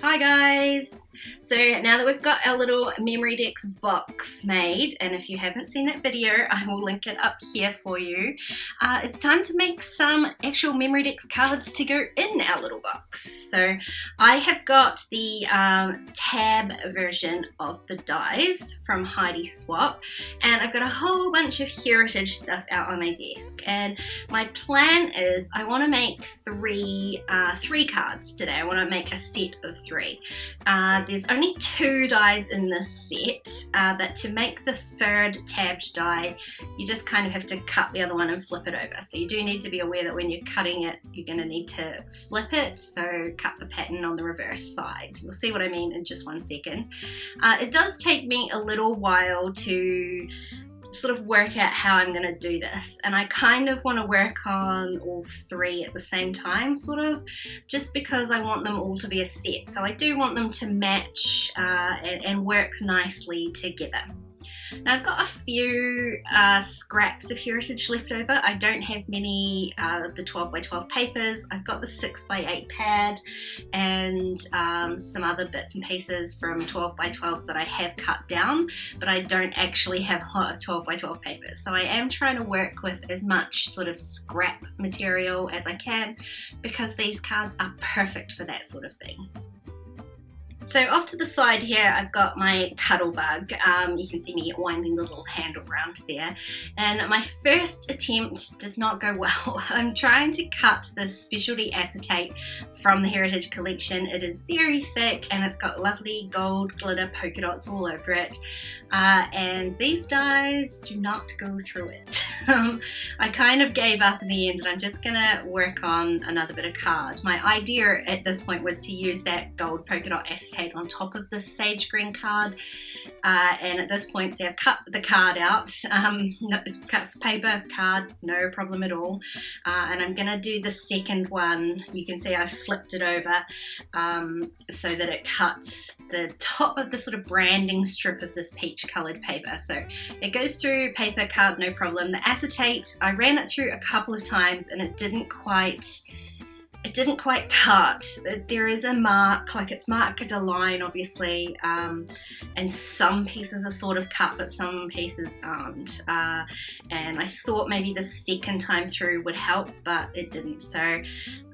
Hi guys! So now that we've got our little MemoryDex box made, and if you haven't seen that video, I will link it up here for you. It's time to make some actual MemoryDex cards to go in our little box. So I have got the tab version of the dies from Heidi Swap, and I've got a whole bunch of heritage stuff out on my desk. And my plan is I want to make three cards today. I want to make a set of three. There's only 2 dies in this set, but to make the third tabbed die, you just kind of have to cut the other one and flip it over. So you do need to be aware that when you're cutting it, you're going to need to flip it, so cut the pattern on the reverse side. You'll see what I mean in just one second. It does take me a little while to sort of work out how I'm going to do this, and I kind of want to work on all 3 at the same time, sort of, just because I want them all to be a set. So I do want them to match and work nicely together. Now I've got a few scraps of heritage left over. I don't have many of the 12x12 papers. I've got the 6x8 pad and some other bits and pieces from 12x12s that I have cut down, but I don't actually have a lot of 12x12 papers. So I am trying to work with as much sort of scrap material as I can, because these cards are perfect for that sort of thing. So off to the side here, I've got my cuddle bug. You can see me winding the little handle around there. And my first attempt does not go well. I'm trying to cut this specialty acetate from the Heritage Collection. It is very thick and it's got lovely gold glitter polka dots all over it. And these dies do not go through it. I kind of gave up in the end, and I'm just gonna work on another bit of card. My idea at this point was to use that gold polka dot acetate on top of this sage green card, and at this point, see, I've cut the card out, cuts paper, card, no problem at all, and I'm gonna do the second one. You can see I flipped it over so that it cuts the top of the sort of branding strip of this peach colored paper. So it goes through paper, card, no problem. The acetate, I ran it through a couple of times and it didn't quite cut. There is a mark, like it's marked a line obviously, and some pieces are sort of cut but some pieces aren't, and I thought maybe the second time through would help, but it didn't, so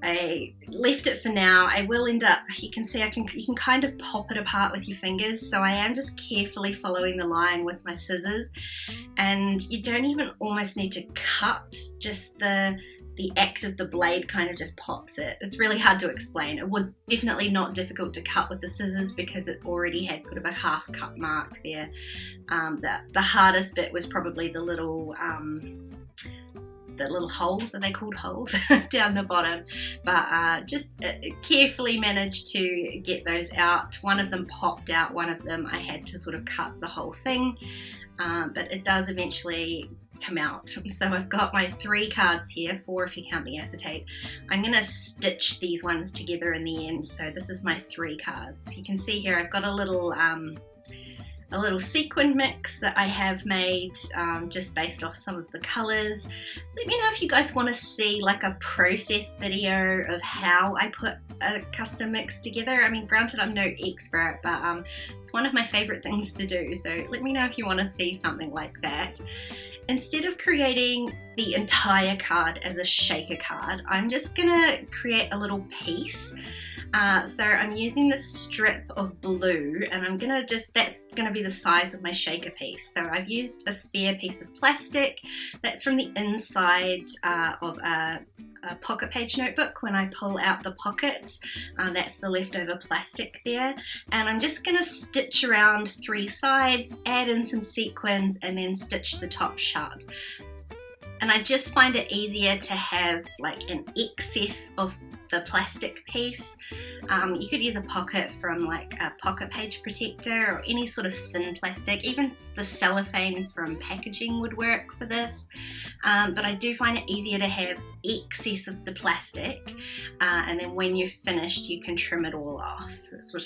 I left it for now. I will end up, you can see you can kind of pop it apart with your fingers, so I am just carefully following the line with my scissors, and you don't even almost need to cut, just the act of the blade kind of just pops it. It's really hard to explain. It was definitely not difficult to cut with the scissors because it already had sort of a half cut mark there. The hardest bit was probably the little holes, are they called holes, down the bottom, but just carefully managed to get those out. One of them popped out, one of them I had to sort of cut the whole thing, but it does eventually come out. So I've got my 3 cards here, 4 if you count the acetate. I'm going to stitch these ones together in the end, so this is my 3 cards. You can see here I've got a little sequin mix that I have made just based off some of the colours. Let me know if you guys want to see like a process video of how I put a custom mix together. I mean, granted I'm no expert, but it's one of my favourite things to do, so let me know if you want to see something like that. Instead of creating the entire card as a shaker card, I'm just gonna create a little piece. So I'm using this strip of blue, and I'm gonna that's gonna be the size of my shaker piece. So I've used a spare piece of plastic that's from the inside of a pocket page notebook. When I pull out the pockets, that's the leftover plastic there, and I'm just going to stitch around 3 sides, add in some sequins, and then stitch the top shut. And I just find it easier to have like an excess of the plastic piece. You could use a pocket from like a pocket page protector or any sort of thin plastic. Even the cellophane from packaging would work for this, but I do find it easier to have excess of the plastic, and then when you've finished you can trim it all off,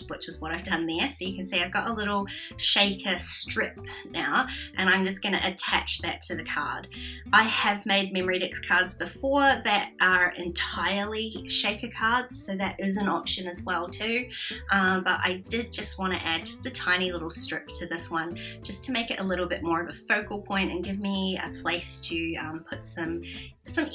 which is what I've done there. So you can see I've got a little shaker strip now, and I'm just going to attach that to the card. I have made MemoryDex cards before that are entirely shaker cards, so that is an option as well too, but I did just want to add just a tiny little strip to this one just to make it a little bit more of a focal point and give me a place to put some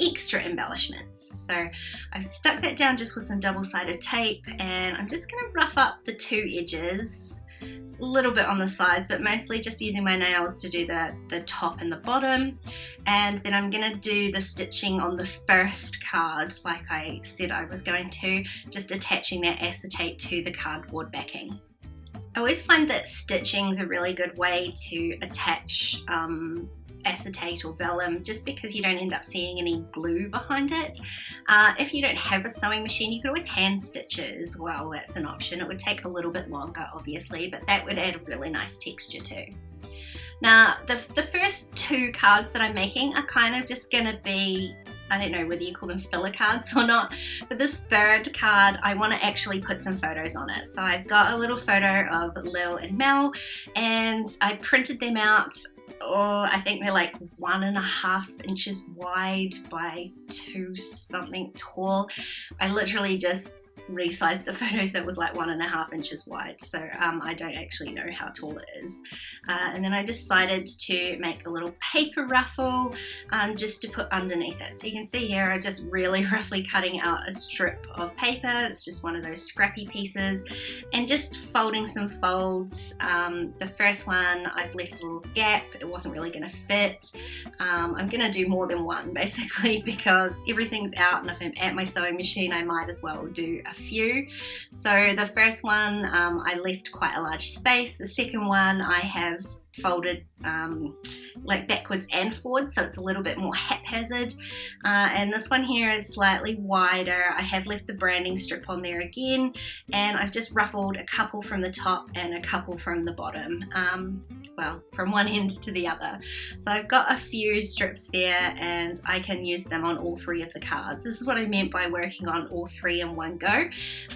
extra embellishments. So I've stuck that down just with some double-sided tape, and I'm just going to rough up the two edges, a little bit on the sides, but mostly just using my nails to do the top and the bottom. And then I'm going to do the stitching on the first card like I said I was going to, just attaching that acetate to the cardboard backing. I always find that stitching is a really good way to attach acetate or vellum, just because you don't end up seeing any glue behind it. If you don't have a sewing machine, you could always hand stitch it as well. That's an option. It would take a little bit longer obviously, but that would add a really nice texture too. Now the first two cards that I'm making are kind of just going to be, I don't know whether you call them filler cards or not, but this third card I want to actually put some photos on it. So I've got a little photo of Lil and Mel, and I printed them out. I think they're like 1.5 inches wide by 2 something tall. I literally just resized the photo so it was like 1.5 inches wide, so I don't actually know how tall it is. And then I decided to make a little paper ruffle just to put underneath it. So you can see here I'm just really roughly cutting out a strip of paper. It's just one of those scrappy pieces, and just folding some folds. The first one I've left a little gap, it wasn't really going to fit. I'm going to do more than one basically because everything's out, and if I'm at my sewing machine I might as well do a few. So the first one I left quite a large space. The second one I have folded like backwards and forwards, so it's a little bit more haphazard. And this one here is slightly wider. I have left the branding strip on there again, and I've just ruffled a couple from the top and a couple from the bottom, well, from one end to the other. So I've got a few strips there, and I can use them on all 3 of the cards. This is what I meant by working on all 3 in one go.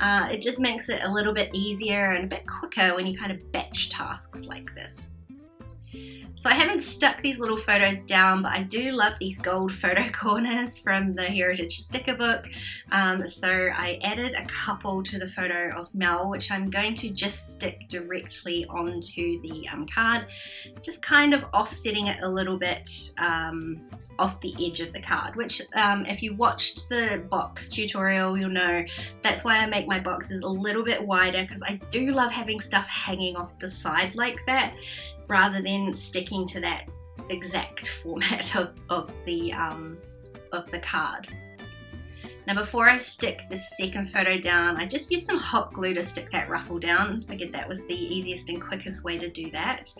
It just makes it a little bit easier and a bit quicker when you kind of batch tasks like this. So I haven't stuck these little photos down, but I do love these gold photo corners from the Heritage sticker book. So I added a couple to the photo of Mel, which I'm going to just stick directly onto the card, just kind of offsetting it a little bit off the edge of the card, which if you watched the box tutorial, you'll know that's why I make my boxes a little bit wider, because I do love having stuff hanging off the side like that, rather than sticking to that exact format of the card. Now before I stick the second photo down, I just used some hot glue to stick that ruffle down. I figured that was the easiest and quickest way to do that.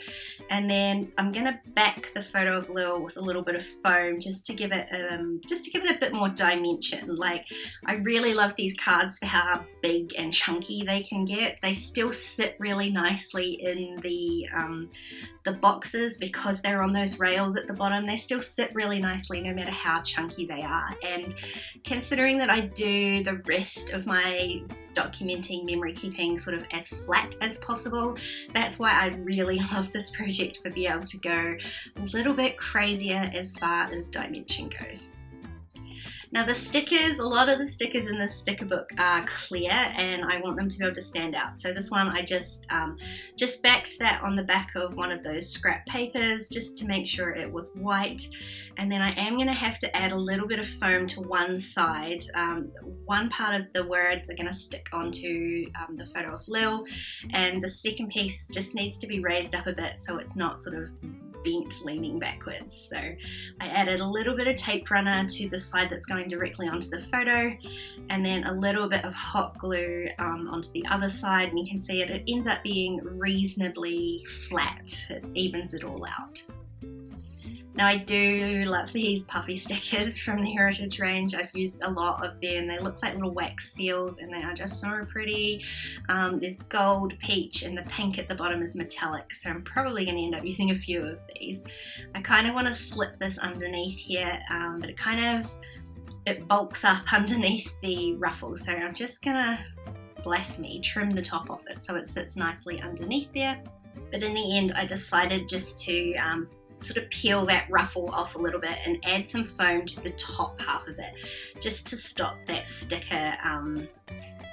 And then I'm gonna back the photo of Lil with a little bit of foam just to give it a bit more dimension. Like, I really love these cards for how big and chunky they can get. They still sit really nicely in the boxes because they're on those rails at the bottom. They still sit really nicely no matter how chunky they are. And considering that I do the rest of my documenting memory keeping sort of as flat as possible, that's why I really love this project, for being able to go a little bit crazier as far as dimension goes. Now the stickers, a lot of the stickers in this sticker book are clear, and I want them to be able to stand out. So this one I just backed that on the back of one of those scrap papers just to make sure it was white. And then I am going to have to add a little bit of foam to one side. One part of the words are going to stick onto the photo of Lil, and the second piece just needs to be raised up a bit so it's not sort of bent leaning backwards. So I added a little bit of tape runner to the side that's going directly onto the photo, and then a little bit of hot glue onto the other side, and you can see it ends up being reasonably flat. It evens it all out. Now I do love these puffy stickers from the Heritage range. I've used a lot of them. They look like little wax seals and they are just so pretty. There's gold, peach, and the pink at the bottom is metallic, so I'm probably going to end up using a few of these. I kind of want to slip this underneath here, but it kind of it bulks up underneath the ruffle. So I'm just gonna, bless me, trim the top off it so it sits nicely underneath there. But in the end I decided just to sort of peel that ruffle off a little bit and add some foam to the top half of it, just to stop that sticker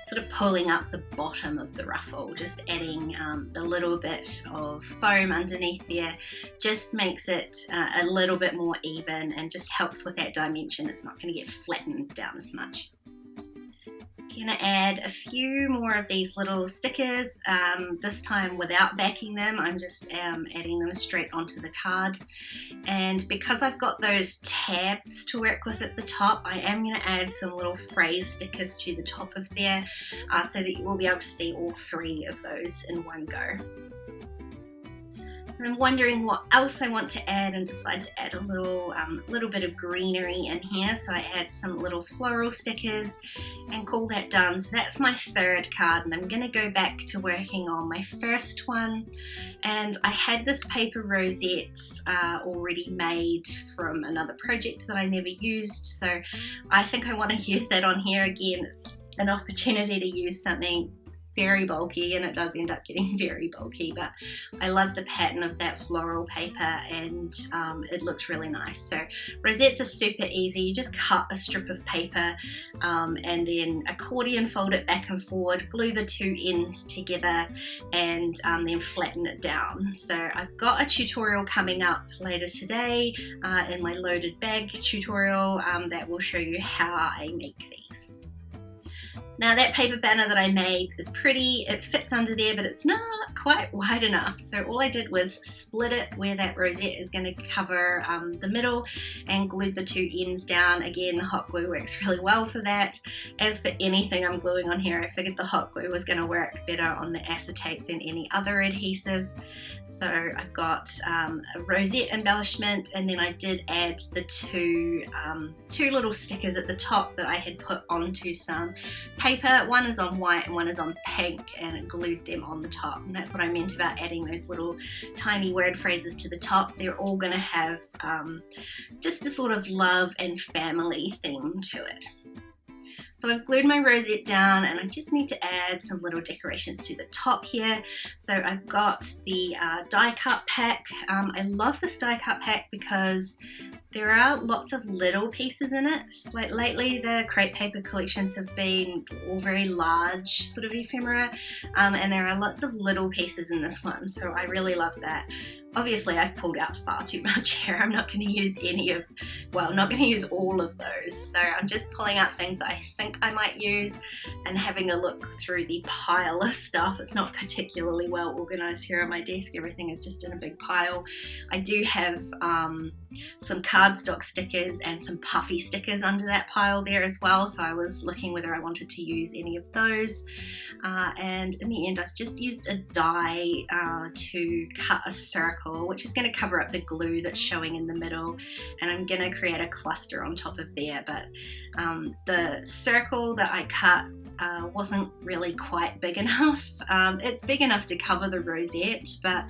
sort of pulling up the bottom of the ruffle. Just adding a little bit of foam underneath there just makes it a little bit more even and just helps with that dimension. It's not going to get flattened down as much. Going to add a few more of these little stickers, this time without backing them. I'm just adding them straight onto the card, and because I've got those tabs to work with at the top, I am going to add some little phrase stickers to the top of there so that you will be able to see all 3 of those in one go. And I'm wondering what else I want to add, and decide to add a little bit of greenery in here. So I add some little floral stickers and call that done. So that's my 3rd card, and I'm going to go back to working on my first one. And I had this paper rosette already made from another project that I never used. So I think I want to use that on here again. It's an opportunity to use something very bulky, and it does end up getting very bulky, but I love the pattern of that floral paper, and it looks really nice. So rosettes are super easy. You just cut a strip of paper and then accordion fold it back and forward, glue the 2 ends together, and then flatten it down. So I've got a tutorial coming up later today in my loaded bag tutorial that will show you how I make these. Now that paper banner that I made is pretty, it fits under there, but it's not quite wide enough. So all I did was split it where that rosette is going to cover the middle, and glued the 2 ends down. Again, the hot glue works really well for that. As for anything I'm gluing on here, I figured the hot glue was going to work better on the acetate than any other adhesive. So I've got a rosette embellishment, and then I did add the two little stickers at the top that I had put onto some paper. One is on white and one is on pink, and it glued them on the top. And that's what I meant about adding those little tiny word phrases to the top. They're all going to have just a sort of love and family theme to it. So I've glued my rosette down, and I just need to add some little decorations to the top here. So I've got the die cut pack. I love this die cut pack because there are lots of little pieces in it. Like lately the crepe paper collections have been all very large sort of ephemera, and there are lots of little pieces in this one, so I really love that. Obviously I've pulled out far too much here. I'm not going to use not going to use all of those. So I'm just pulling out things that I think I might use and having a look through the pile of stuff. It's not particularly well organized here on my desk. Everything is just in a big pile. I do have some cardstock stickers and some puffy stickers under that pile there as well. So I was looking whether I wanted to use any of those. And in the end I've just used a die to cut a circle, which is going to cover up the glue that's showing in the middle, and I'm going to create a cluster on top of there. But the circle that I cut wasn't really quite big enough. It's big enough to cover the rosette, but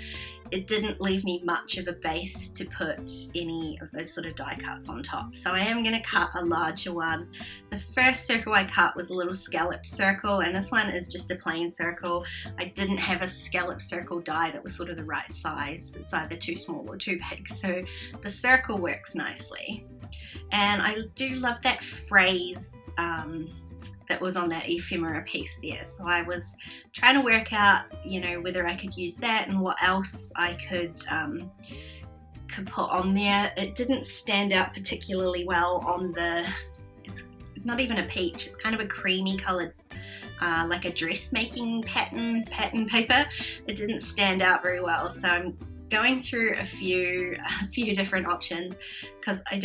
it didn't leave me much of a base to put any of those sort of die cuts on top. So I am going to cut a larger one. The first circle I cut was a little scalloped circle, and this one is just a plain circle. I didn't have a scalloped circle die that was sort of the right size. It's either too small or too big, so the circle works nicely. And I do love that phrase that was on that ephemera piece there. So I was trying to work out, whether I could use that and what else I could put on there. It didn't stand out particularly well on it's not even a peach, it's kind of a creamy colored, like a dressmaking pattern paper. It didn't stand out very well. So I'm going through a few different options because I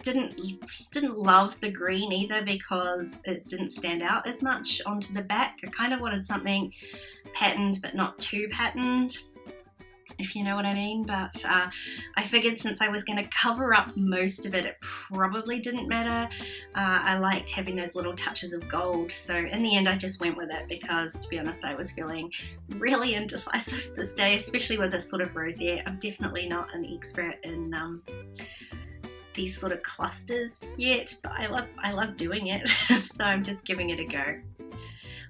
didn't love the green either because it didn't stand out as much onto the back. I kind of wanted something patterned but not too patterned, if you know what I mean. But I figured since I was going to cover up most of it, it probably didn't matter. I liked having those little touches of gold, so in the end I just went with it because, to be honest, I was feeling really indecisive this day, especially with this sort of rosette. I'm definitely not an expert in these sort of clusters yet, but I love doing it, so I'm just giving it a go.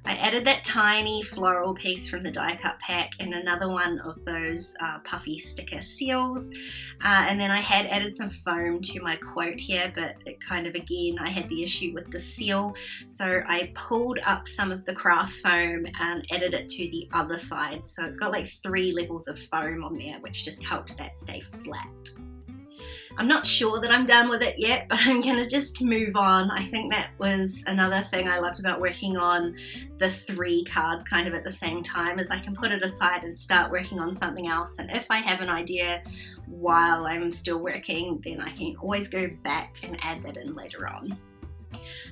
I added that tiny floral piece from the die cut pack and another one of those puffy sticker seals, and then I had added some foam to my quote here, but it kind of, again, I had the issue with the seal, so I pulled up some of the craft foam and added it to the other side, so it's got like 3 levels of foam on there, which just helped that stay flat. I'm not sure that I'm done with it yet, but I'm gonna just move on. I think that was another thing I loved about working on the 3 cards kind of at the same time, is I can put it aside and start working on something else, and if I have an idea while I'm still working, then I can always go back and add that in later on.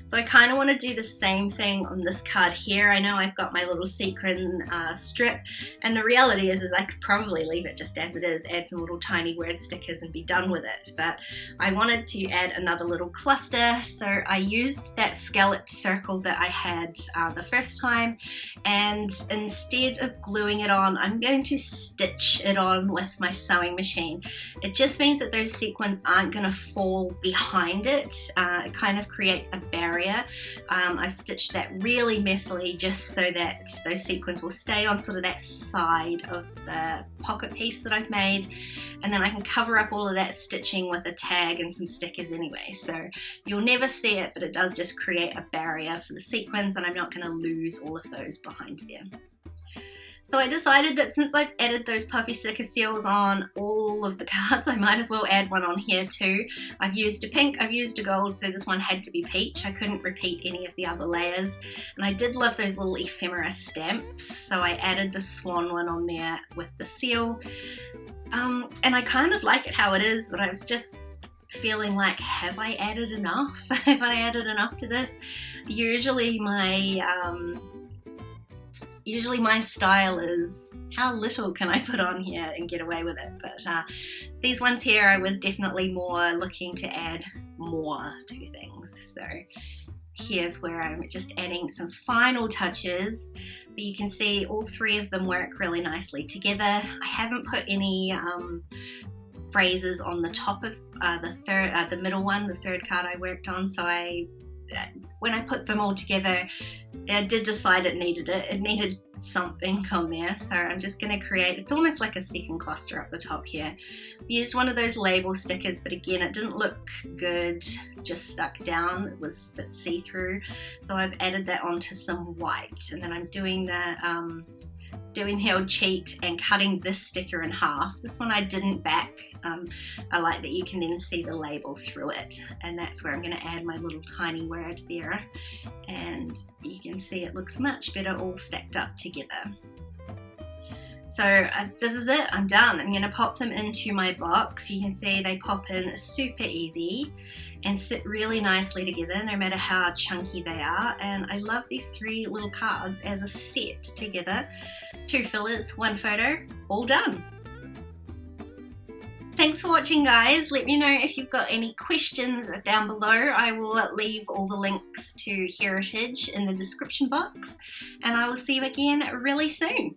So I kind of want to do the same thing on this card here. I know I've got my little sequin strip, and the reality is I could probably leave it just as it is, add some little tiny word stickers and be done with it, but I wanted to add another little cluster, so I used that scalloped circle that I had the first time, and instead of gluing it on, I'm going to stitch it on with my sewing machine. It just means that those sequins aren't going to fall behind it. It kind of creates a barrier. I've stitched that really messily just so that those sequins will stay on sort of that side of the pocket piece that I've made, and then I can cover up all of that stitching with a tag and some stickers anyway, so you'll never see it, but it does just create a barrier for the sequins, and I'm not going to lose all of those behind there. So I decided that since I've added those puffy sticker seals on all of the cards, I might as well add one on here too. I've used a pink, I've used a gold, so this one had to be peach. I couldn't repeat any of the other layers. And I did love those little ephemera stamps, so I added the swan one on there with the seal. And I kind of like it how it is, but I was just feeling like, have I added enough? Have I added enough to this? Usually my style is, how little can I put on here and get away with it? But these ones here, I was definitely more looking to add more to things. So here's where I'm just adding some final touches. But you can see all 3 of them work really nicely together. I haven't put any phrases on the top of the middle one, the 3rd card I worked on. So when I put them all together, I did decide it needed something on there, so I'm just going to create, it's almost like a second cluster up the top here. I used one of those label stickers, but again it didn't look good just stuck down, it was a bit see-through, so I've added that onto some white, and then I'm doing the old cheat and cutting this sticker in half. This one I didn't back. I like that you can then see the label through it, and that's where I'm going to add my little tiny word there, and you can see it looks much better all stacked up together. So this is it, I'm done. I'm going to pop them into my box. You can see they pop in super easy and sit really nicely together no matter how chunky they are, and I love these 3 little cards as a set together. 2 fillers, 1 photo, all done. Thanks for watching, guys. Let me know if you've got any questions down below. I will leave all the links to Heritage in the description box, and I will see you again really soon.